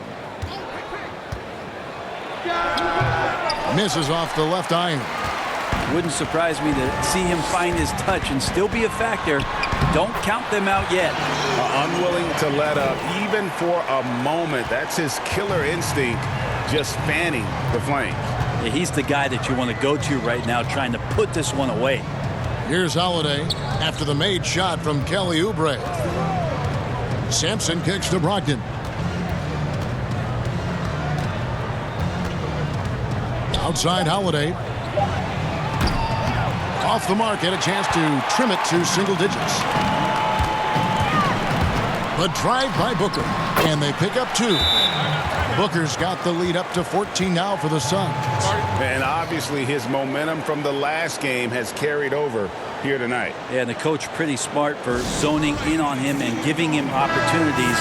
Misses off the left iron. Wouldn't surprise me to see him find his touch and still be a factor. Don't count them out yet. Unwilling to let up even for a moment. That's his killer instinct, just fanning the flames. Yeah, he's the guy that you want to go to right now, trying to put this one away. Here's Holiday after the made shot from Kelly Oubre. Sampson kicks to Brogdon. Outside Holiday. Off the mark, had a chance to trim it to single digits. The drive by Booker, and they pick up 2. Booker's got the lead up to 14 now for the Suns. And obviously his momentum from the last game has carried over here tonight. Yeah, and the coach pretty smart for zoning in on him and giving him opportunities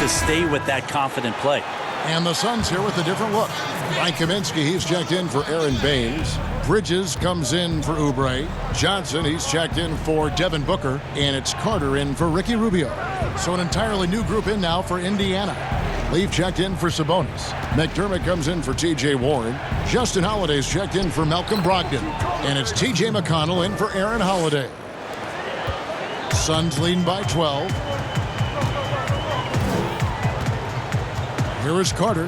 to stay with that confident play. And the Suns here with a different look. Frank Kaminsky, he's checked in for Aaron Baines. Bridges comes in for Oubre. Johnson, he's checked in for Devin Booker. And it's Carter in for Ricky Rubio. So an entirely new group in now for Indiana. Leaf checked in for Sabonis. McDermott comes in for T.J. Warren. Justin Holiday's checked in for Malcolm Brogdon. And it's T.J. McConnell in for Aaron Holiday. Suns leading by 12. Here is Carter.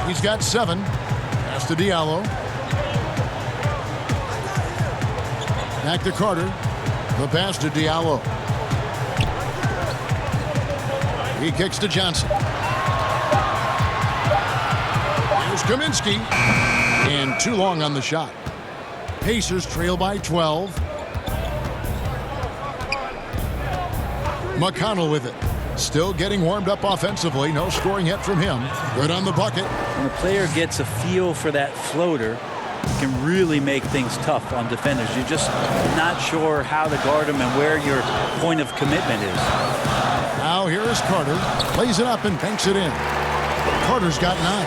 He's got 7. Pass to Diallo. Back to Carter. The pass to Diallo. He kicks to Johnson. Here's Kaminsky. And too long on the shot. Pacers trail by 12. McConnell with it. Still getting warmed up offensively. No scoring yet from him. Good on the bucket. When a player gets a feel for that floater, it can really make things tough on defenders. You're just not sure how to guard them and where your point of commitment is. Now here is Carter. Plays it up and banks it in. Carter's got 9.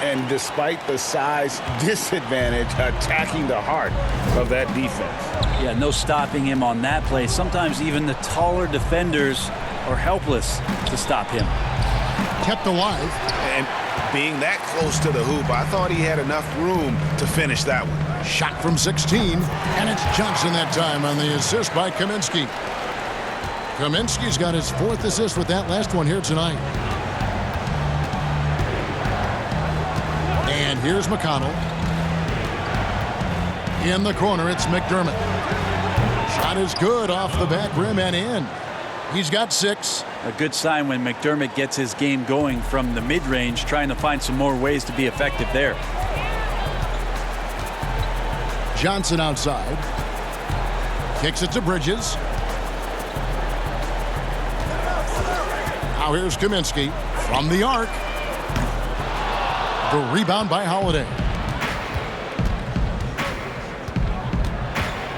And despite the size disadvantage, attacking the heart of that defense. Yeah, no stopping him on that play. Sometimes even the taller defenders are helpless to stop him. Kept alive. And being that close to the hoop, I thought he had enough room to finish that one. Shot from 16, and it's Johnson that time on the assist by Kaminsky. Kaminsky's got his 4th assist with that last one here tonight. And here's McConnell. In the corner, it's McDermott. Shot is good off the back rim and in. He's got 6. A good sign when McDermott gets his game going from the mid-range, trying to find some more ways to be effective there. Johnson outside. Kicks it to Bridges. Now here's Kaminsky from the arc. The rebound by Holiday.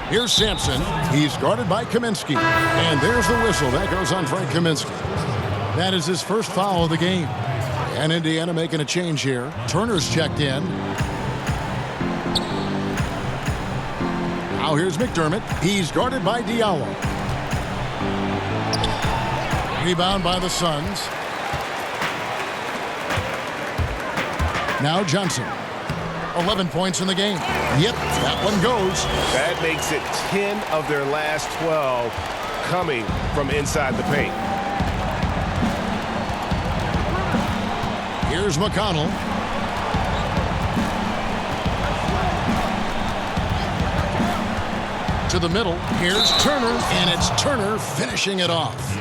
Here's Sampson. He's guarded by Kaminsky. And there's the whistle. That goes on Frank Kaminsky. That is his first foul of the game. And Indiana making a change here. Turner's checked in. Now here's McDermott. He's guarded by Diallo. Rebound by the Suns. Now Johnson. 11 points in the game. Yep, that one goes. That makes it 10 of their last 12 coming from inside the paint. Here's McConnell. To the middle. Here's Turner, and it's Turner finishing it off.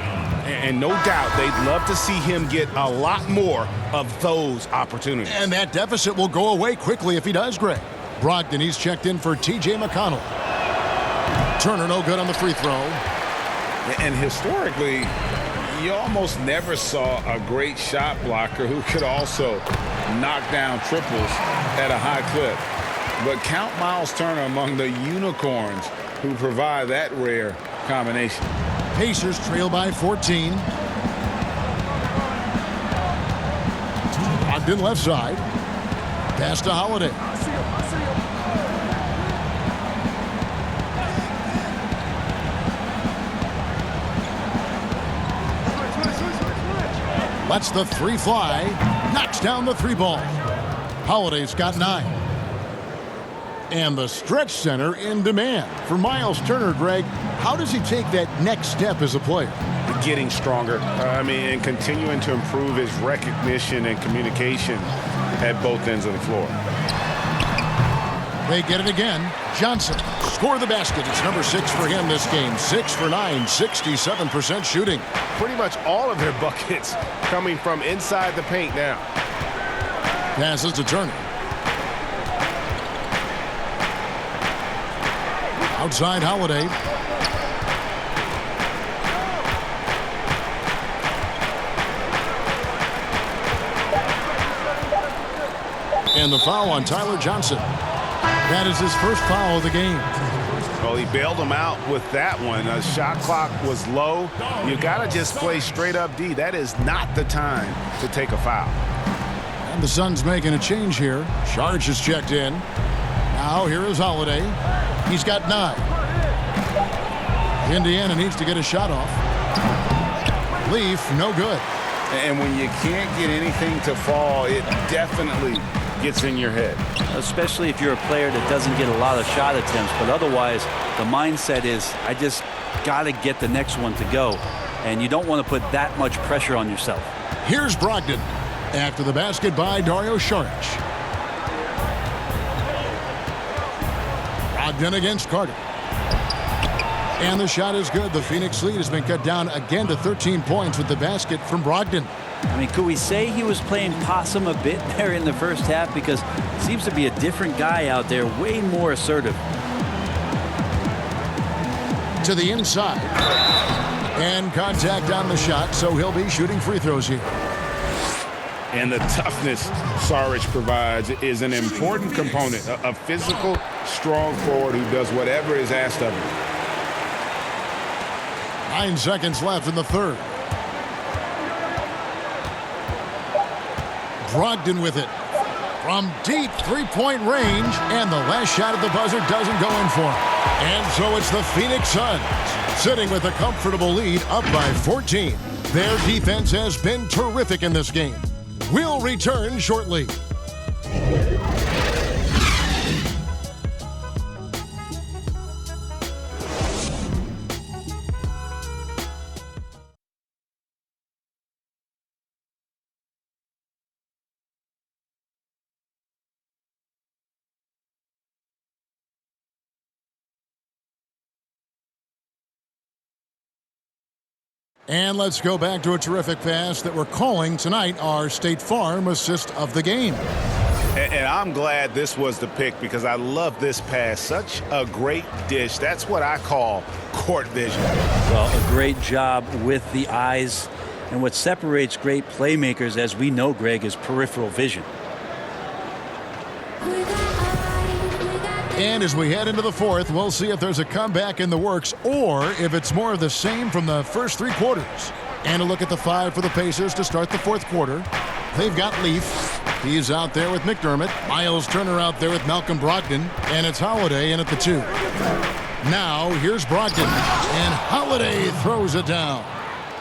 And no doubt they'd love to see him get a lot more of those opportunities. And that deficit will go away quickly if he does, Greg. Brogdon, he's checked in for T.J. McConnell. Turner no good on the free throw. And historically, you almost never saw a great shot blocker who could also knock down triples at a high clip. But count Miles Turner among the unicorns who provide that rare combination. Pacers trail by 14. Brogdon left side. Pass to Holiday. Lets the 3 fly. Knocks down the 3 ball. Holiday's got 9. And the stretch center in demand for Miles Turner. Greg, how does he take that next step as a player? Getting stronger. And continuing to improve his recognition and communication at both ends of the floor. They get it again. Johnson score the basket. It's number 6 for him this game. 6 for 9, 67% shooting. Pretty much all of their buckets coming from inside the paint now. Passes to Turner. Outside Holiday. And the foul on Tyler Johnson. That is his first foul of the game. Well, he bailed him out with that one. The shot clock was low. You got to just play straight up D. That is not the time to take a foul. And the Suns making a change here. Sharge is checked in. Now here is Holiday. He's got 9. Indiana needs to get a shot off. Leaf, no good. And when you can't get anything to fall, it definitely gets in your head. Especially if you're a player that doesn't get a lot of shot attempts, but otherwise the mindset is I just got to get the next one to go, and you don't want to put that much pressure on yourself. Here's Brogdon after the basket by Dario Saric. Brogdon against Carter. And the shot is good. The Phoenix lead has been cut down again to 13 points with the basket from Brogdon. I mean, could we say he was playing possum a bit there in the first half? Because it seems to be a different guy out there, way more assertive. To the inside. And contact on the shot, so he'll be shooting free throws here. And the toughness Saric provides is an important component. A physical, strong forward who does whatever is asked of him. 9 seconds left in the third. Brogdon with it from deep three-point range, and the last shot at the buzzer doesn't go in for him. And so it's the Phoenix Suns sitting with a comfortable lead up by 14. Their defense has been terrific in this game. We'll return shortly. And let's go back to a terrific pass that we're calling tonight our State Farm assist of the game. And I'm glad this was the pick because I love this pass. Such a great dish. That's what I call court vision. Well, a great job with the eyes. And what separates great playmakers, as we know, Greg, is peripheral vision. And as we head into the fourth, we'll see if there's a comeback in the works or if it's more of the same from the first 3 quarters. And a look at the 5 for the Pacers to start the fourth quarter. They've got Leaf. He's out there with McDermott. Miles Turner out there with Malcolm Brogdon. And it's Holiday in at the 2. Now here's Brogdon. And Holiday throws it down.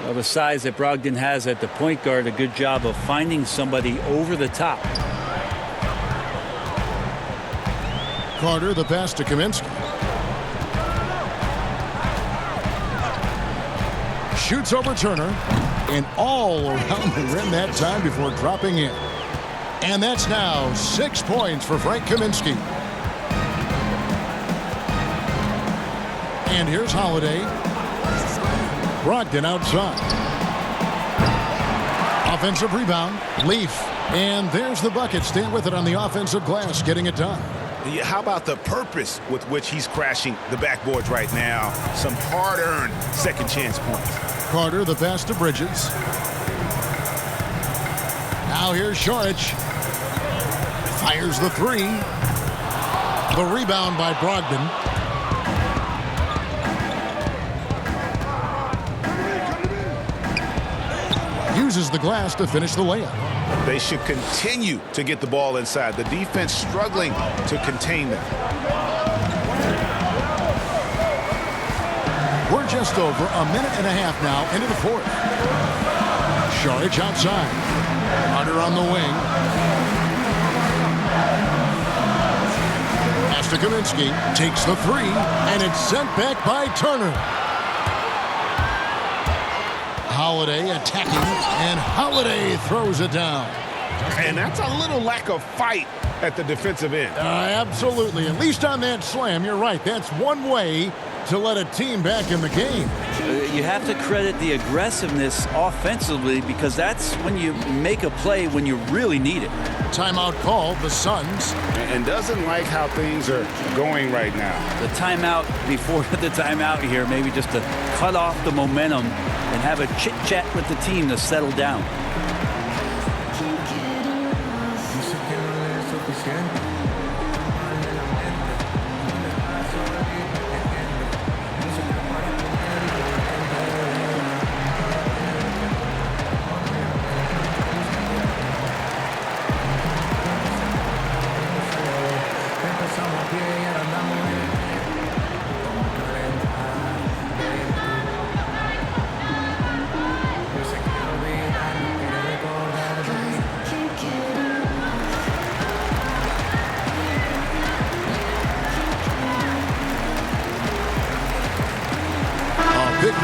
Well, the size that Brogdon has at the point guard, a good job of finding somebody over the top. Carter, the pass to Kaminsky. Shoots over Turner. And all around the rim that time before dropping in. And that's now 6 points for Frank Kaminsky. And here's Holiday. Brogdon outside. Offensive rebound. Leaf. And there's the bucket. Stay with it on the offensive glass, getting it done. How about the purpose with which he's crashing the backboards right now? Some hard-earned second chance points. Carter, the pass to Bridges. Now here's Saric. Fires the 3. The rebound by Brogdon. Uses the glass to finish the layup. They should continue to get the ball inside. The defense struggling to contain them. We're just over a minute and a half now into the fourth. Saric outside. Carter on the wing. Pass to Kaminsky. Takes the 3, and it's sent back by Turner. Holiday attacking, and Holiday throws it down. And that's a little lack of fight at the defensive end. Absolutely. At least on that slam, you're right. That's one way to let a team back in the game. You have to credit the aggressiveness offensively because that's when you make a play when you really need it. Timeout called, the Suns. And doesn't like how things are going right now. The timeout before the timeout here, maybe just to cut off the momentum and have a chit-chat with the team to settle down.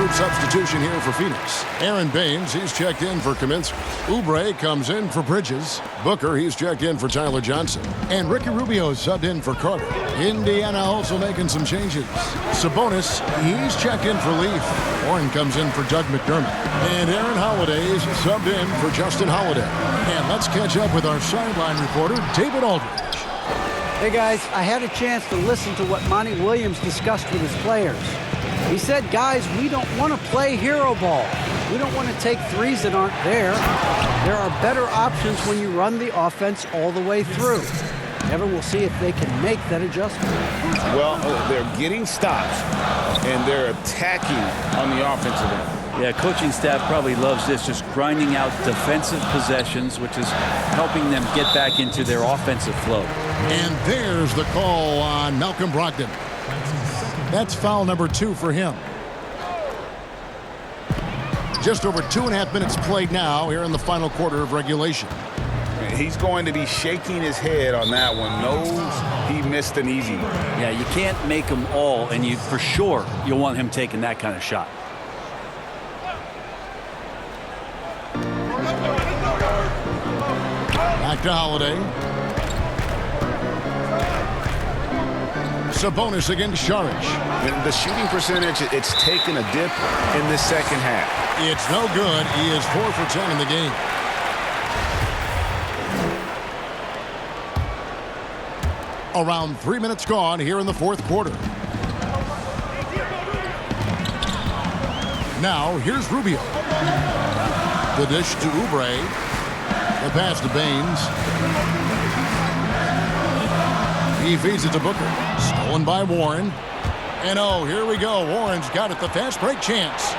third substitution here for Phoenix. Aaron Baines, he's checked in for Kaminsky. Oubre comes in for Bridges. Booker, he's checked in for Tyler Johnson. And Ricky Rubio subbed in for Carter. Indiana also making some changes. Sabonis, he's checked in for Leaf. Warren comes in for Doug McDermott. And Aaron Holiday's subbed in for Justin Holiday. And let's catch up with our sideline reporter, David Aldridge. Hey guys, I had a chance to listen to what Monty Williams discussed with his players. He said, guys, we don't want to play hero ball. We don't want to take threes that aren't there. There are better options when you run the offense all the way through. Evan will see if they can make that adjustment. Well, they're getting stops, and they're attacking on the offensive end. Yeah, coaching staff probably loves this, just grinding out defensive possessions, which is helping them get back into their offensive flow. And there's the call on Malcolm Brogdon. That's foul number 2 for him. Just over 2.5 minutes played now here in the final quarter of regulation. He's going to be shaking his head on that one. Knows he missed an easy one. Yeah, you can't make them all, and you for sure you'll want him taking that kind of shot. Back to Holiday. Sabonis against Saric. And the shooting percentage, it's taken a dip in the second half. It's no good. He is 4 for 10 in the game. Around 3 minutes gone here in the fourth quarter. Now, here's Rubio. The dish to Oubre. The pass to Baines. He feeds it to Booker. Stolen by Warren. And oh, here we go. Warren's got it. The fast break chance.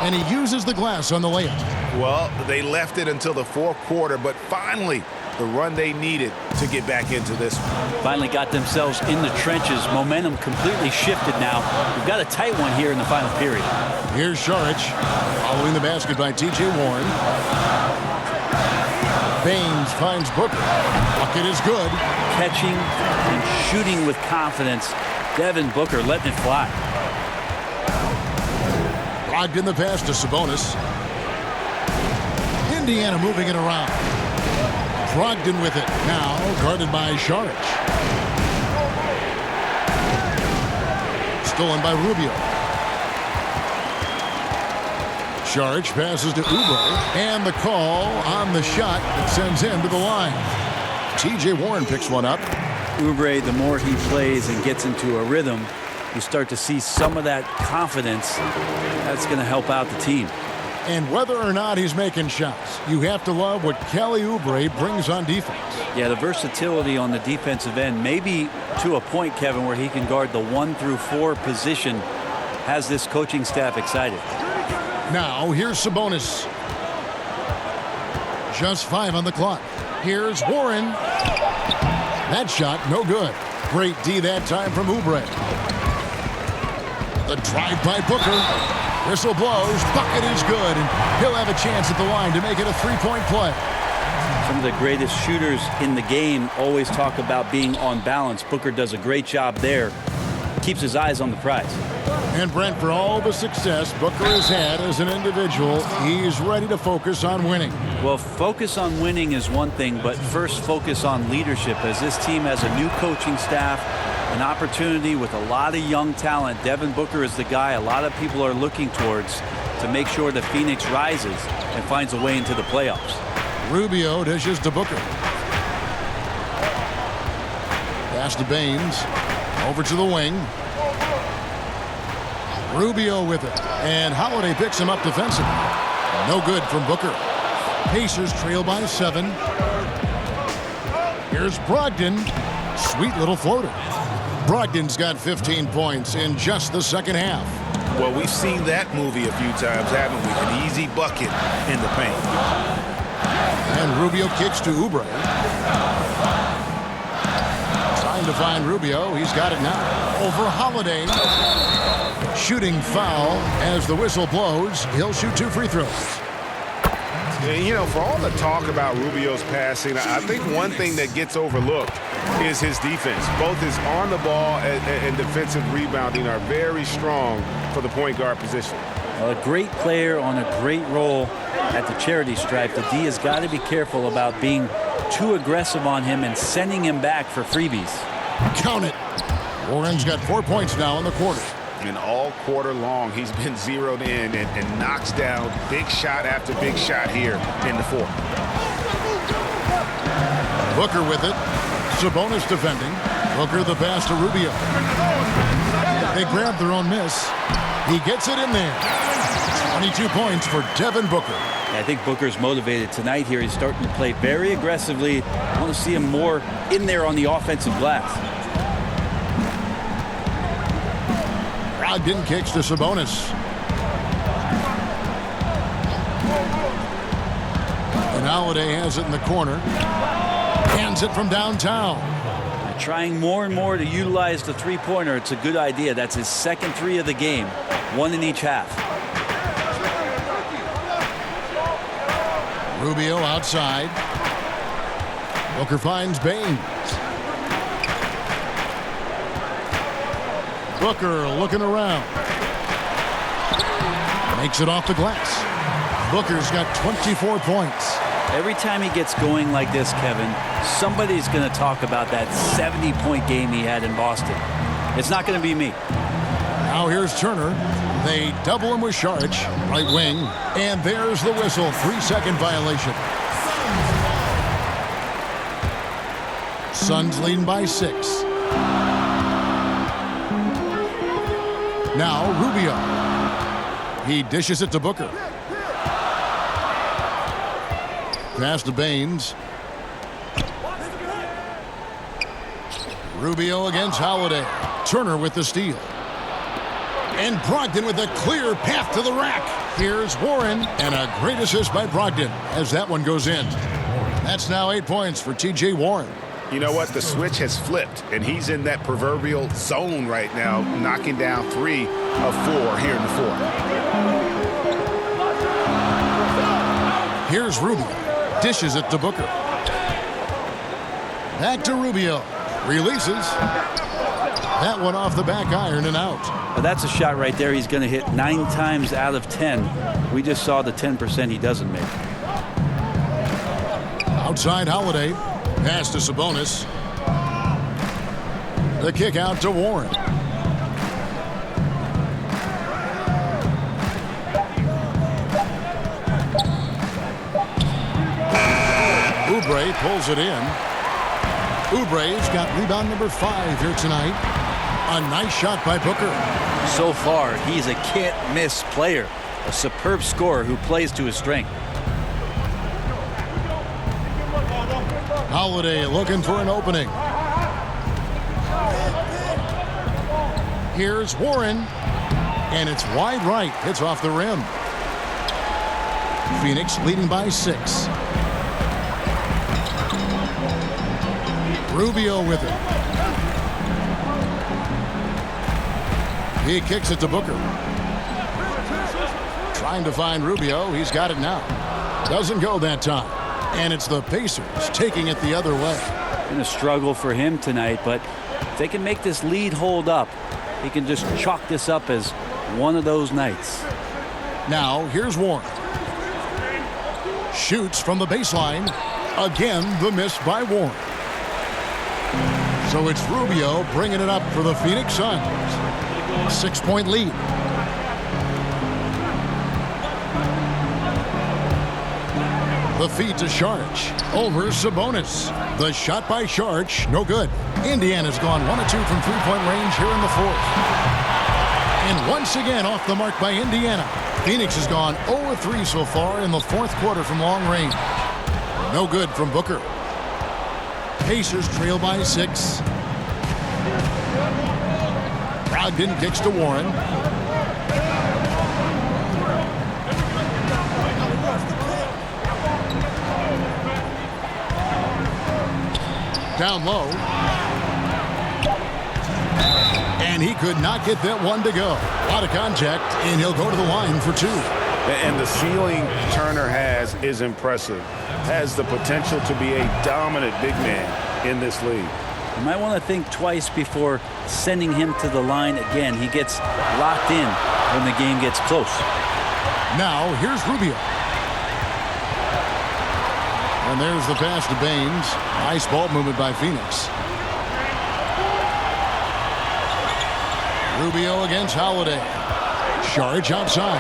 And he uses the glass on the layup. Well, they left it until the fourth quarter, but finally, the run they needed to get back into this one. Finally got themselves in the trenches. Momentum completely shifted now. We've got a tight one here in the final period. Here's Saric. Following the basket by T.J. Warren. Baines finds Booker. Bucket is good. Catching and shooting with confidence. Devin Booker letting it fly. Brogdon the pass to Sabonis. Indiana moving it around. Brogdon with it. Now guarded by Saric. Stolen by Rubio. Saric passes to Oubre. And the call on the shot that sends him to the line. T.J. Warren picks one up. Oubre, the more he plays and gets into a rhythm, you start to see some of that confidence. That's going to help out the team. And whether or not he's making shots, you have to love what Kelly Oubre brings on defense. Yeah, the versatility on the defensive end, maybe to a point, Kevin, where he can guard the 1 through 4 position, has this coaching staff excited. Now, here's Sabonis. Just 5 on the clock. Here's Warren. That shot, no good. Great D that time from Oubre. The drive by Booker. Whistle blows. Bucket is good. And he'll have a chance at the line to make it a 3-point play. Some of the greatest shooters in the game always talk about being on balance. Booker does a great job there. Keeps his eyes on the prize. And Brent, for all the success Booker has had as an individual, he's ready to focus on winning. Well, focus on winning is one thing, but first focus on leadership, as this team has a new coaching staff, an opportunity with a lot of young talent. Devin Booker is the guy a lot of people are looking towards to make sure that Phoenix rises and finds a way into the playoffs. Rubio dishes to Booker. Pass to Baines. Over to the wing. Rubio with it. And Holiday picks him up defensively. No good from Booker. Pacers trail by 7. Here's Brogdon. Sweet little floater. Brogdon's got 15 points in just the second half. Well, we've seen that movie a few times, haven't we? An easy bucket in the paint. And Rubio kicks to Oubre. Trying to find Rubio. He's got it now. Over Holiday. Shooting foul as the whistle blows. He'll shoot 2 free throws. You know, for all the talk about Rubio's passing, I think one thing that gets overlooked is his defense. Both his on the ball and defensive rebounding are very strong for the point guard position. A great player on a great role at the charity stripe. The D has got to be careful about being too aggressive on him and sending him back for freebies. Count it. Warren's got 4 points now in the quarter. And all quarter long, he's been zeroed in and knocks down big shot after big shot here in the fourth. Booker with it. Sabonis defending. Booker the pass to Rubio. They grab their own miss. He gets it in there. 22 points for Devin Booker. I think Booker's motivated tonight here. He's starting to play very aggressively. I want to see him more in there on the offensive glass. Brogdon kicks to Sabonis. And Holiday has it in the corner. Hands it from downtown. Trying more and more to utilize the three-pointer. It's a good idea. That's his second three of the game. One in each half. Rubio outside. Booker finds Baines. Booker looking around. Makes it off the glass. Booker's got 24 points. Every time he gets going like this, Kevin, somebody's going to talk about that 70-point game he had in Boston. It's not going to be me. Now here's Turner. They double him with Saric, right wing. And there's the whistle. 3-second violation. Suns leading by 6. Now Rubio. He dishes it to Booker. Pass to Baines. Rubio against Holiday. Turner with the steal. And Brogdon with a clear path to the rack. Here's Warren, and a great assist by Brogdon as that one goes in. That's now 8 points for T.J. Warren. You know what? The switch has flipped, and he's in that proverbial zone right now, knocking down 3 of 4 here in the fourth. Here's Rubio. Dishes it to Booker. Back to Rubio. Releases. That one off the back iron and out. Well, that's a shot right there he's going to hit 9 times out of 10. We just saw the 10% he doesn't make. Outside Holiday. Pass to Sabonis. The kick out to Warren. Oubre pulls it in. Oubre's got rebound number 5 here tonight. A nice shot by Booker. So far, he's a can't-miss player. A superb scorer who plays to his strength. Holiday looking for an opening. Here's Warren. And it's wide right. Hits off the rim. Phoenix leading by 6. Rubio with it. He kicks it to Booker. Trying to find Rubio. He's got it now. Doesn't go that time. And it's the Pacers taking it the other way. Been a struggle for him tonight, but if they can make this lead hold up, he can just chalk this up as one of those nights. Now, here's Warren. Shoots from the baseline. Again, the miss by Warren. So it's Rubio bringing it up for the Phoenix Suns. 6-point lead. The feed to Saric. Over Sabonis. The shot by Saric. No good. Indiana's gone 1 of 2 from 3-point range here in the fourth. And once again off the mark by Indiana. Phoenix has gone 0 of 3 so far in the fourth quarter from long range. No good from Booker. Pacers trail by 6. Brogdon kicks to Warren. Down low. And he could not get that one to go. A lot of contact, and he'll go to the line for 2. And the ceiling Turner has is impressive. Has the potential to be a dominant big man in this league. You might want to think twice before sending him to the line again. He gets locked in. when the game gets close. Now, here's Rubio. And there's the pass to Baines. Nice ball movement by Phoenix. Rubio against Holiday. Saric outside.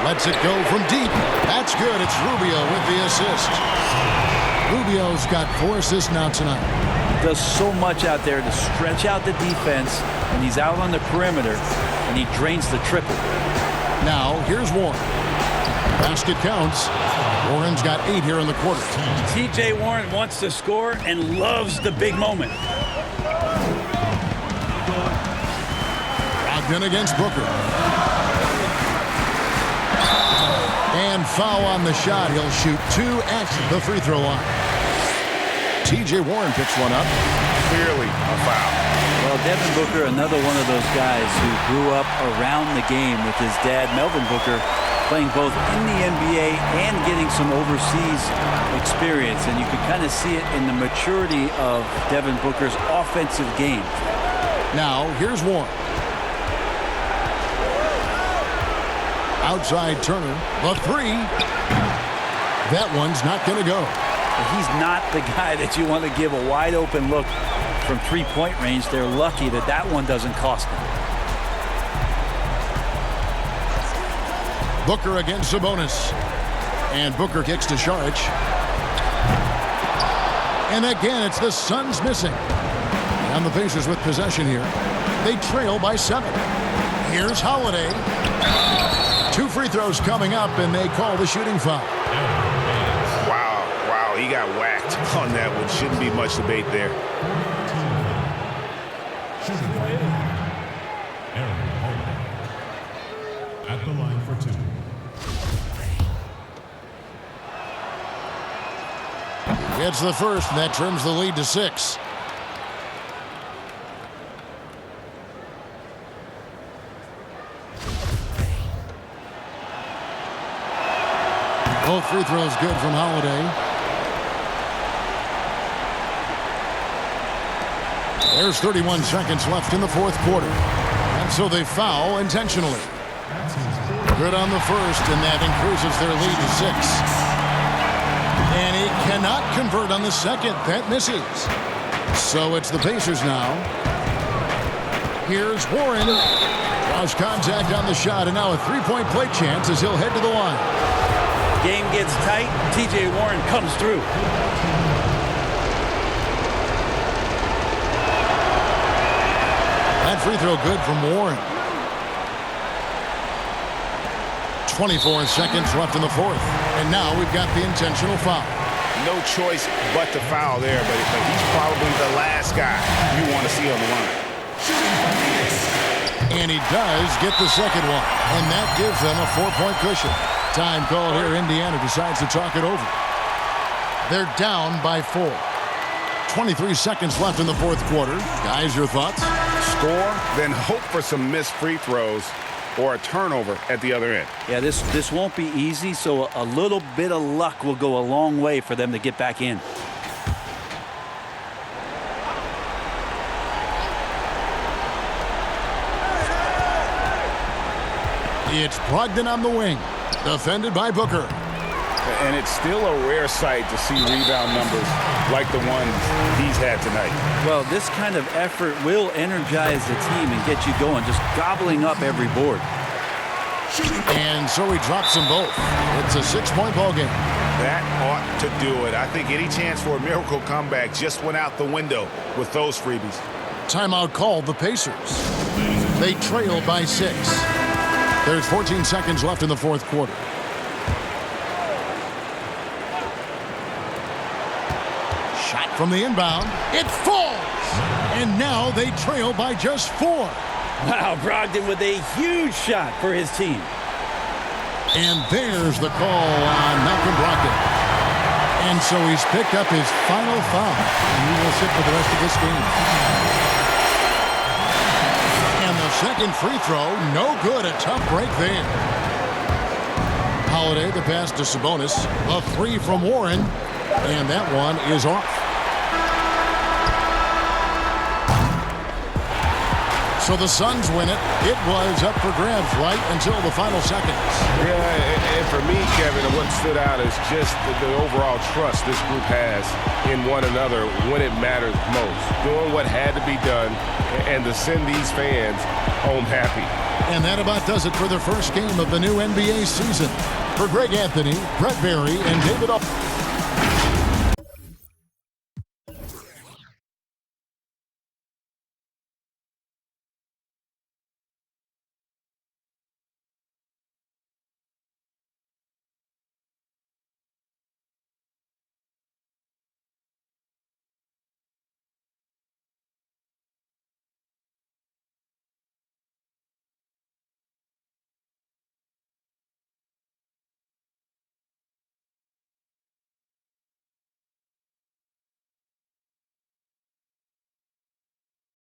Lets it go from deep. That's good. It's Rubio with the assist. Rubio's got 4 assists now tonight. Does so much out there to stretch out the defense, and he's out on the perimeter, and he drains the triple. Now, here's Warren. Basket counts. Warren's got 8 here in the quarter. T.J. Warren wants to score and loves the big moment. Brogdon against Booker. And foul on the shot. He'll shoot 2 at the free throw line. T.J. Warren picks one up. Clearly a foul. Well, Devin Booker, another one of those guys who grew up around the game with his dad, Melvin Booker, playing both in the NBA and getting some overseas experience. And you can kind of see it in the maturity of Devin Booker's offensive game. Now, here's Warren. Outside Turner. The 3. That one's not going to go. He's not the guy that you want to give a wide open look from 3-point range. They're lucky that that one doesn't cost them. Booker against Sabonis. And Booker kicks to Saric. And again, it's the Suns missing. And the Pacers with possession here. They trail by 7. Here's Holiday. 2 free throws coming up, and they call the shooting foul. Wow, he got whacked on that one. Shouldn't be much debate there. At the line for 2. Gets the first, and that trims the lead to 6. Both free throws good from Holiday. There's 31 seconds left in the 4th quarter. And so they foul intentionally. Good on the first, and that increases their lead to 6. And he cannot convert on the second. That misses. So it's the Pacers now. Here's Warren. Draws contact on the shot, and now a 3-point play chance as he'll head to the line. Game gets tight. T.J. Warren comes through. That free throw good from Warren. 24 seconds left in the 4th. And now we've got the intentional foul. No choice but to foul there, but he's probably the last guy you want to see on the line. And he does get the second one. And that gives them a 4-point cushion. Time call here. Indiana decides to talk it over. They're down by 4. 23 seconds left in the 4th quarter. Guys, your thoughts? Score, then hope for some missed free throws or a turnover at the other end. Yeah, this won't be easy, so a little bit of luck will go a long way for them to get back in. It's Brogdon on the wing. Defended by Booker. And it's still a rare sight to see rebound numbers like the ones he's had tonight. Well, this kind of effort will energize the team and get you going, just gobbling up every board. And so he drops them both. It's a 6-point ball game. That ought to do it. I think any chance for a miracle comeback just went out the window with those freebies. Timeout called the Pacers. They trail by 6. There's 14 seconds left in the 4th quarter. Shot from the inbound. It falls! And now they trail by just 4. Wow, Brogdon with a huge shot for his team. And there's the call on Malcolm Brogdon. And so he's picked up his final foul. And he will sit for the rest of this game. And the second free throw, no good. A tough break there. Holiday, the pass to Sabonis. A 3 from Warren. And that one is off. So the Suns win it. It was up for grabs right until the final seconds. Yeah, and for me, Kevin, what stood out is just the overall trust this group has in one another when it matters most. Doing what had to be done and to send these fans home happy. And that about does it for the first game of the new NBA season. For Greg Anthony, Brett Berry, and David